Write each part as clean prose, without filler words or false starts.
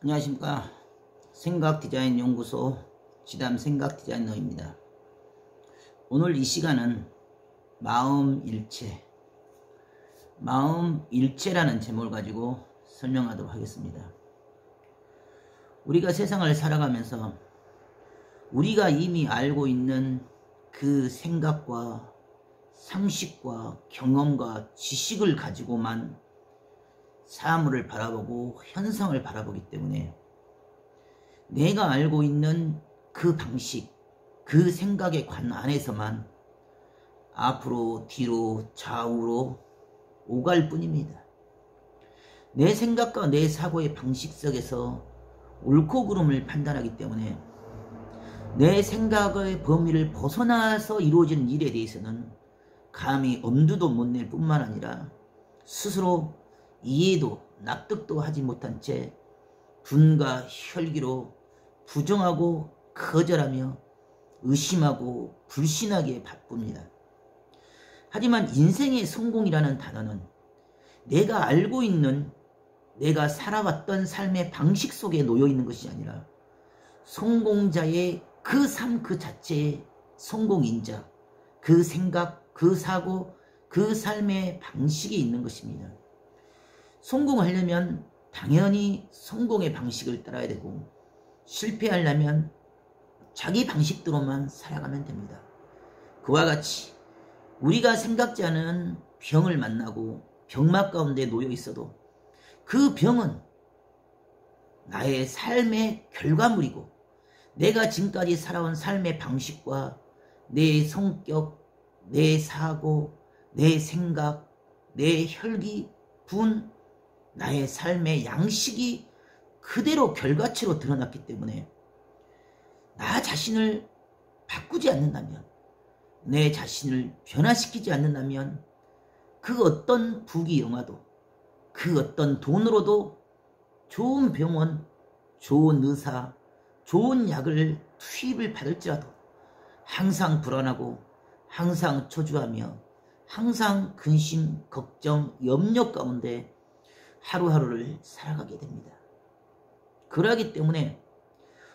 안녕하십니까. 생각디자인연구소 지담 생각디자이너입니다. 오늘 이 시간은 마음일체라는 제목을 가지고 설명하도록 하겠습니다. 우리가 세상을 살아가면서 우리가 이미 알고 있는 그 생각과 상식과 경험과 지식을 가지고만 사물을 바라보고 현상을 바라보기 때문에 내가 알고 있는 그 방식, 그 생각의 관 안에서만 앞으로 뒤로 좌우로 오갈 뿐입니다. 내 생각과 내 사고의 방식 속에서 옳고 그름을 판단하기 때문에 내 생각의 범위를 벗어나서 이루어지는 일에 대해서는 감히 엄두도 못 낼 뿐만 아니라 스스로 이해도 납득도 하지 못한 채 분과 혈기로 부정하고 거절하며 의심하고 불신하기에 바쁩니다. 하지만 인생의 성공이라는 단어는 내가 알고 있는 내가 살아왔던 삶의 방식 속에 놓여 있는 것이 아니라 성공자의 그 삶 그 자체의 성공인자, 그 생각, 그 사고, 그 삶의 방식이 있는 것입니다. 성공하려면 당연히 성공의 방식을 따라야 되고 실패하려면 자기 방식대로만 살아가면 됩니다. 그와 같이 우리가 생각지 않은 병을 만나고 병막 가운데 놓여 있어도 그 병은 나의 삶의 결과물이고 내가 지금까지 살아온 삶의 방식과 내 성격, 내 사고, 내 생각, 내 혈기, 분, 나의 삶의 양식이 그대로 결과체로 드러났기 때문에 나 자신을 바꾸지 않는다면, 내 자신을 변화시키지 않는다면 그 어떤 부귀영화도, 그 어떤 돈으로도 좋은 병원, 좋은 의사, 좋은 약을 투입을 받을지라도 항상 불안하고 항상 초조하며 항상 근심, 걱정, 염려 가운데 하루하루를 살아가게 됩니다. 그러기 때문에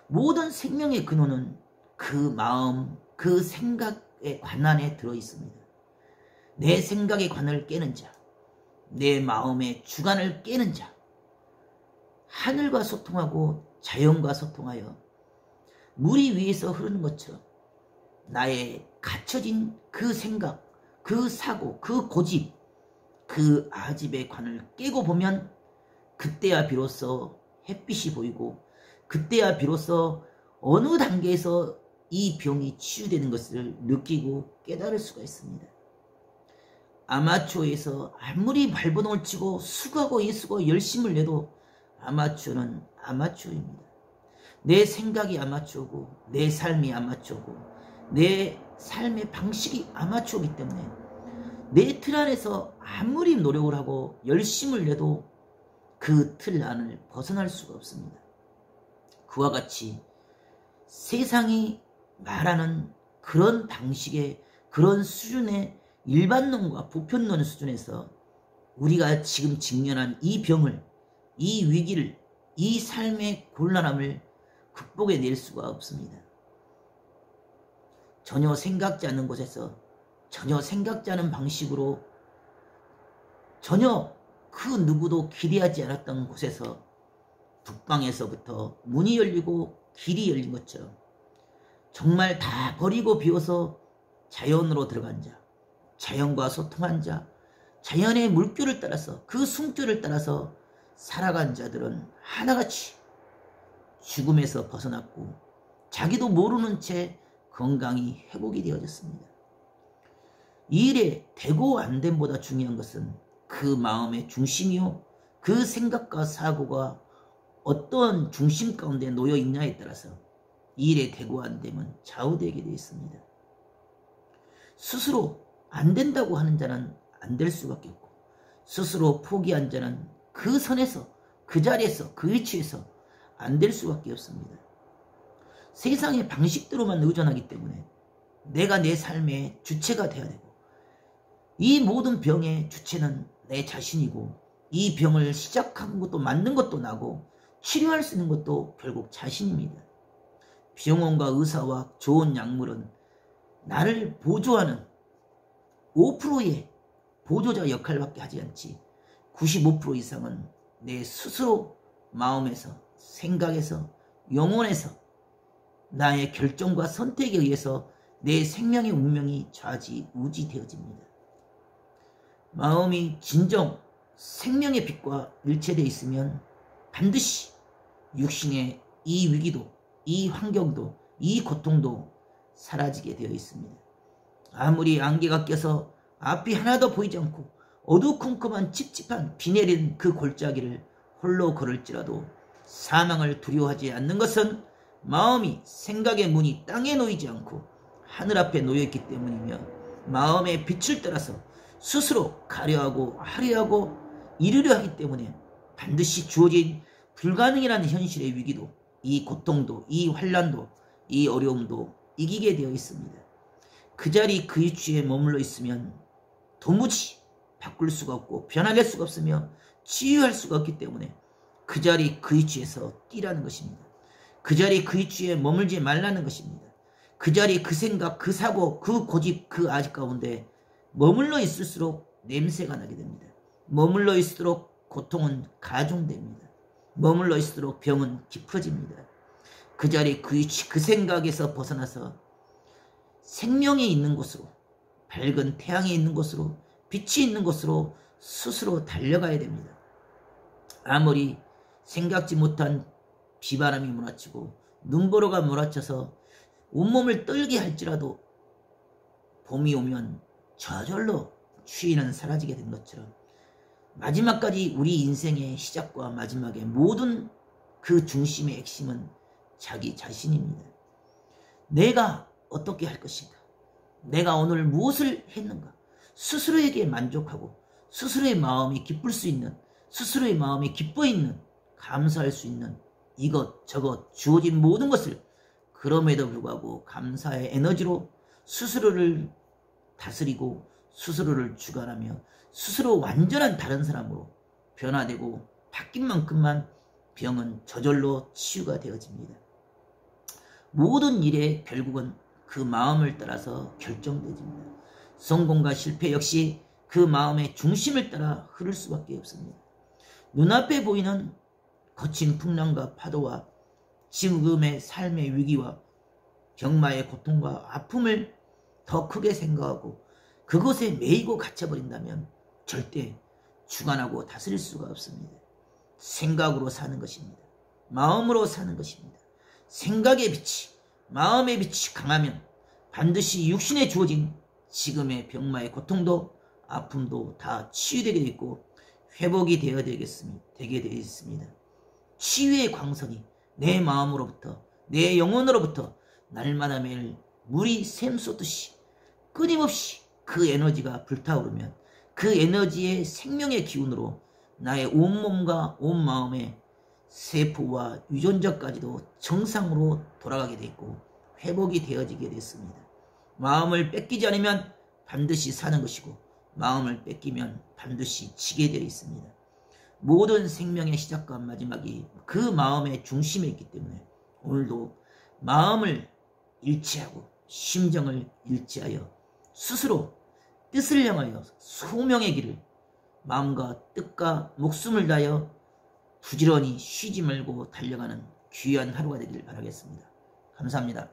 모든 생명의 근원은 그 마음, 그 생각의 관 안에 들어있습니다. 내 생각의 관을 깨는 자, 내 마음의 주관을 깨는 자, 하늘과 소통하고 자연과 소통하여 물이 위에서 흐르는 것처럼 나의 갇혀진 그 생각, 그 사고, 그 고집, 그 아집의 관을 깨고 보면 그때야 비로소 햇빛이 보이고 그때야 비로소 어느 단계에서 이 병이 치유되는 것을 느끼고 깨달을 수가 있습니다. 아마추어에서 아무리 발버둥을 치고 수고하고 예수고 열심을 내도 아마추어는 아마추어입니다. 내 생각이 아마추어고 내 삶이 아마추어고 내 삶의 방식이 아마추어이기 때문에 내 틀 안에서 아무리 노력을 하고 열심을 내도 그 틀 안을 벗어날 수가 없습니다. 그와 같이 세상이 말하는 그런 방식의 그런 수준의 일반론과 보편론 수준에서 우리가 지금 직면한 이 병을, 이 위기를, 이 삶의 곤란함을 극복해낼 수가 없습니다. 전혀 생각지 않는 곳에서 전혀 생각지 않은 방식으로 전혀 그 누구도 기대하지 않았던 곳에서 북방에서부터 문이 열리고 길이 열린 것처럼 정말 다 버리고 비워서 자연으로 들어간 자, 자연과 소통한 자, 자연의 물결을 따라서 그 숨결을 따라서 살아간 자들은 하나같이 죽음에서 벗어났고 자기도 모르는 채 건강이 회복이 되어졌습니다. 이 일에 되고 안 됨보다 중요한 것은 그 마음의 중심이요, 그 생각과 사고가 어떤 중심 가운데 놓여 있냐에 따라서 이 일에 되고 안 됨은 좌우되게 되어 있습니다. 스스로 안 된다고 하는 자는 안 될 수밖에 없고 스스로 포기한 자는 그 선에서, 그 자리에서, 그 위치에서 안 될 수밖에 없습니다. 세상의 방식대로만 의존하기 때문에 내가 내 삶의 주체가 되어야 되고 이 모든 병의 주체는 내 자신이고 이 병을 시작한 것도 만든 것도 나고 치료할 수 있는 것도 결국 자신입니다. 병원과 의사와 좋은 약물은 나를 보조하는 5%의 보조자 역할밖에 하지 않지 95% 이상은 내 스스로 마음에서, 생각에서, 영혼에서 나의 결정과 선택에 의해서 내 생명의 운명이 좌지우지되어집니다. 마음이 진정 생명의 빛과 일체되어 있으면 반드시 육신의 이 위기도, 이 환경도, 이 고통도 사라지게 되어 있습니다. 아무리 안개가 껴서 앞이 하나도 보이지 않고 어두컴컴한 찝찝한 비 내린 그 골짜기를 홀로 걸을지라도 사망을 두려워하지 않는 것은 마음이 생각의 문이 땅에 놓이지 않고 하늘 앞에 놓여있기 때문이며 마음의 빛을 따라서 스스로 가려하고 하려하고 이루려 하기 때문에 반드시 주어진 불가능이라는 현실의 위기도 이 고통도 이 환난도 이 어려움도 이기게 되어 있습니다. 그 자리 그 위치에 머물러 있으면 도무지 바꿀 수가 없고 변화될 수가 없으며 치유할 수가 없기 때문에 그 자리 그 위치에서 뛰라는 것입니다. 그 자리 그 위치에 머물지 말라는 것입니다. 그 자리 그 생각 그 사고 그 고집 그 아집 가운데 머물러 있을수록 냄새가 나게 됩니다. 머물러 있을수록 고통은 가중됩니다. 머물러 있을수록 병은 깊어집니다. 그 자리 그 위치 그 생각에서 벗어나서 생명이 있는 곳으로 밝은 태양이 있는 곳으로 빛이 있는 곳으로 스스로 달려가야 됩니다. 아무리 생각지 못한 비바람이 몰아치고 눈보라가 몰아쳐서 온몸을 떨게 할지라도 봄이 오면 저절로 추위는 사라지게 된 것처럼 마지막까지 우리 인생의 시작과 마지막의 모든 그 중심의 핵심은 자기 자신입니다. 내가 어떻게 할 것인가? 내가 오늘 무엇을 했는가? 스스로에게 만족하고 스스로의 마음이 기쁠 수 있는 스스로의 마음이 기뻐 있는 감사할 수 있는 이것 저것 주어진 모든 것을 그럼에도 불구하고 감사의 에너지로 스스로를 다스리고 스스로를 주관하며 스스로 완전한 다른 사람으로 변화되고 바뀐 만큼만 병은 저절로 치유가 되어집니다. 모든 일의 결국은 그 마음을 따라서 결정되집니다. 성공과 실패 역시 그 마음의 중심을 따라 흐를 수밖에 없습니다. 눈앞에 보이는 거친 풍랑과 파도와 지금의 삶의 위기와 병마의 고통과 아픔을 더 크게 생각하고 그것에 매이고 갇혀버린다면 절대 주관하고 다스릴 수가 없습니다. 생각으로 사는 것입니다. 마음으로 사는 것입니다. 생각의 빛이 마음의 빛이 강하면 반드시 육신에 주어진 지금의 병마의 고통도 아픔도 다 치유되게 되어 있고 회복이 되게 되어 있습니다. 치유의 광선이 내 마음으로부터 내 영혼으로부터 날마다 매일 물이 샘솟듯이 끊임없이 그 에너지가 불타오르면 그 에너지의 생명의 기운으로 나의 온몸과 온 마음의 세포와 유전자까지도 정상으로 돌아가게 되어 있고 회복이 되어지게 됐습니다. 마음을 뺏기지 않으면 반드시 사는 것이고 마음을 뺏기면 반드시 지게 되어 있습니다. 모든 생명의 시작과 마지막이 그 마음의 중심에 있기 때문에 오늘도 마음을 일치하고 심정을 일치하여 스스로 뜻을 향하여 소명의 길을 마음과 뜻과 목숨을 다하여 부지런히 쉬지 말고 달려가는 귀한 하루가 되기를 바라겠습니다. 감사합니다.